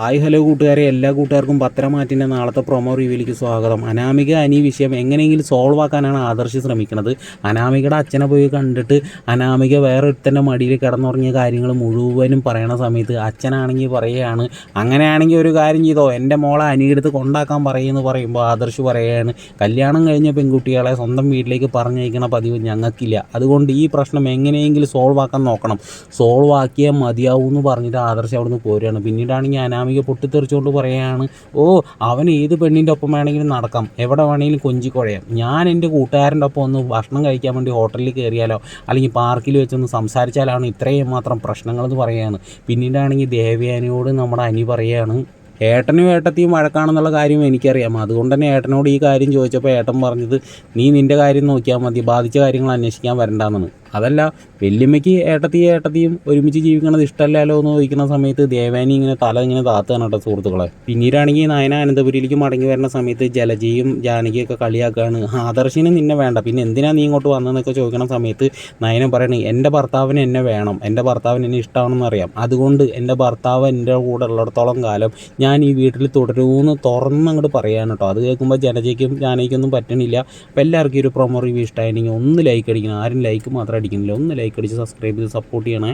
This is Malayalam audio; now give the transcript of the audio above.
ഹായ് ഹലോ കൂട്ടുകാരെ, എല്ലാ കൂട്ടുകാർക്കും പത്രമാറ്റിൻ്റെ നാളത്തെ പ്രൊമോ റിവ്യൂയിലേക്ക് സ്വാഗതം. അനാമിക അനി വിഷയം എങ്ങനെയെങ്കിലും സോൾവ് ആക്കാനാണ് ആദർശ് ശ്രമിക്കുന്നത്. അനാമികയുടെ അച്ഛനെ പോയി കണ്ടിട്ട് അനാമിക വേറെ ഒരുത്തൻ്റെ മടിയിൽ കിടന്നുറങ്ങിയ കാര്യങ്ങൾ മുഴുവനും പറയണ സമയത്ത് അച്ഛനാണെങ്കിൽ പറയുകയാണ്, അങ്ങനെയാണെങ്കിൽ ഒരു കാര്യം ചെയ്തോ, എൻ്റെ മോളെ അനിയെടുത്ത് കൊണ്ടാക്കാൻ പറയുമെന്ന് പറയുമ്പോൾ ആദർശ് പറയുകയാണ്, കല്യാണം കഴിഞ്ഞ പെൺകുട്ടികളെ സ്വന്തം വീട്ടിലേക്ക് പറഞ്ഞയക്കണ പതിവ് ഞങ്ങൾക്കില്ല, അതുകൊണ്ട് ഈ പ്രശ്നം എങ്ങനെയെങ്കിലും സോൾവ് ആക്കാൻ നോക്കണം, സോൾവ് ആക്കിയാൽ മതിയാവും എന്ന് പറഞ്ഞിട്ട് ആദർശ് അവിടുന്ന് പോരുകയാണ്. പിന്നീടാണെങ്കിൽ അനാമിക പൊട്ടിത്തെറിച്ചുകൊണ്ട് പറയുകയാണ്, ഓ അവൻ ഏത് പെണ്ണിൻ്റെ ഒപ്പം വേണമെങ്കിലും നടക്കാം, എവിടെ വേണമെങ്കിലും കൊഞ്ചിക്കുഴയാം, ഞാൻ എൻ്റെ കൂട്ടുകാരൻ്റെ ഒപ്പം ഒന്ന് ഭക്ഷണം കഴിക്കാൻ വേണ്ടി ഹോട്ടലിൽ കയറിയാലോ അല്ലെങ്കിൽ പാർക്കിൽ വെച്ചൊന്ന് സംസാരിച്ചാലാണ് ഇത്രയും മാത്രം പ്രശ്നങ്ങളെന്ന് പറയുകയാണ്. പിന്നീടാണെങ്കിൽ ദേവയാനിയോട് നമ്മുടെ അനി പറയുകയാണ്, ഏട്ടനും ഏട്ടത്തിയും വഴക്കാണെന്നുള്ള കാര്യം എനിക്കറിയാം, അതുകൊണ്ട് തന്നെ ഏട്ടനോട് ഈ കാര്യം ചോദിച്ചപ്പോൾ ഏട്ടൻ പറഞ്ഞത് നീ നിൻ്റെ കാര്യം നോക്കിയാൽ മതി, ബാധിച്ച കാര്യങ്ങൾ അന്വേഷിക്കാൻ വരണ്ടാന്നാണ്. അതല്ല, വല്യമ്മയ്ക്ക് ഏട്ടത്തിയും ഒരുമിച്ച് ജീവിക്കണത് ഇഷ്ടമല്ലല്ലോ എന്ന് ചോദിക്കുന്ന സമയത്ത് ദേവാനി ഇങ്ങനെ തല ഇങ്ങനെ താത്തുകയാണ് കേട്ടോ സുഹൃത്തുക്കളെ. പിന്നീടാണെങ്കിൽ നയന അനന്തപുരിയിലേക്ക് മടങ്ങി വരുന്ന സമയത്ത് ജലജയും ജാനകിയൊക്കെ കളിയാക്കുകയാണ്, ആദർശിന് നിന്നെ വേണ്ട, പിന്നെ എന്തിനാ നീ ഇങ്ങോട്ട് വന്നതെന്നൊക്കെ ചോദിക്കുന്ന സമയത്ത് നയന പറയണേ, എൻ്റെ ഭർത്താവിന് എന്നെ വേണം, എൻ്റെ ഭർത്താവിന് എന്നെ ഇഷ്ടമാണെന്ന് അറിയാം, അതുകൊണ്ട് എൻ്റെ ഭർത്താവ് എൻ്റെ കൂടെ ഉള്ളിടത്തോളം കാലം ഞാൻ ഈ വീട്ടിൽ തുടരുമെന്ന് തുറന്നങ്ങോട്ട് പറയാൻ കേട്ടോ. അത് കേൾക്കുമ്പോൾ ജലജയ്ക്കും ജാനകിക്കൊന്നും പറ്റണില്ല. അപ്പോൾ എല്ലാവർക്കും ഒരു പ്രൊമോ റിവ്യൂ ഇഷ്ടമായിരുന്നെങ്കിൽ ഒന്ന് ലൈക്ക് അടിക്കണം, ആരും ലൈക്ക് മാത്രം അടിക്കുന്നില്ല, ഒന്ന് ലൈക്ക് അടിച്ച് സബ്സ്ക്രൈബ് ചെയ്ത് സപ്പോർട്ട് ചെയ്യണേ.